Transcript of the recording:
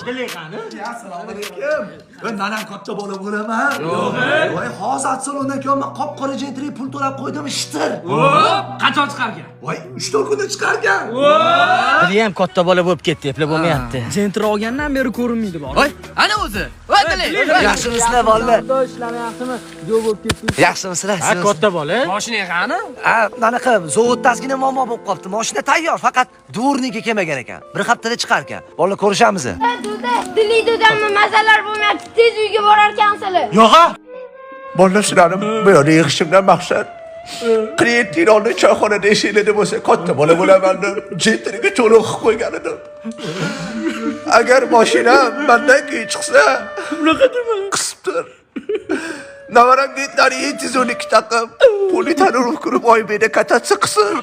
Dili qani? Assalomu alaykum. Ben nanam katta bo'lib bo'laman. Yo'q. Voy, hozir salondan keyin men qop-qora jentri pul to'lab qo'ydim, ishtir. Qachon chiqargan? Voy, 3-4 kunda chiqargan. Biri ham katta bola bo'lib ketdi, eplab bo'lmayapti. Jentri olgandan beri ko'rinmaydi bor. Voy, ana o'zi. Voy, Dili. Yaxshimisizlar, bolalar? Ishlamayaptimi? Yo'q bo'lib ketdi. Yaxshimisizlar? Ha, katta bola. Mashina qani? Ha, qanaqa zavoddasigina muammo bo'lib qolibdi. Mashina tayyor, faqat dvorniga kelmagan ekan. Bir haftada chiqar ekan. Bolalar ko'rishamiz. Dili dudamni mazalar bo'lmayapti. Tez uyga borarkansizlar. Yo'q. Bolalar shularni bu yerda yig'ishimdan maqsad klientin oldi choyxonada eshiklarda bo'lsa katta bola bo'laman deb jentriga to'lov qilib qo'ygan edim. Agar mashina mendan keyin chiqsa, qisibdir. Navaram netlari 712 taqib, puli tanurib kirib oybeda katatsa qisib.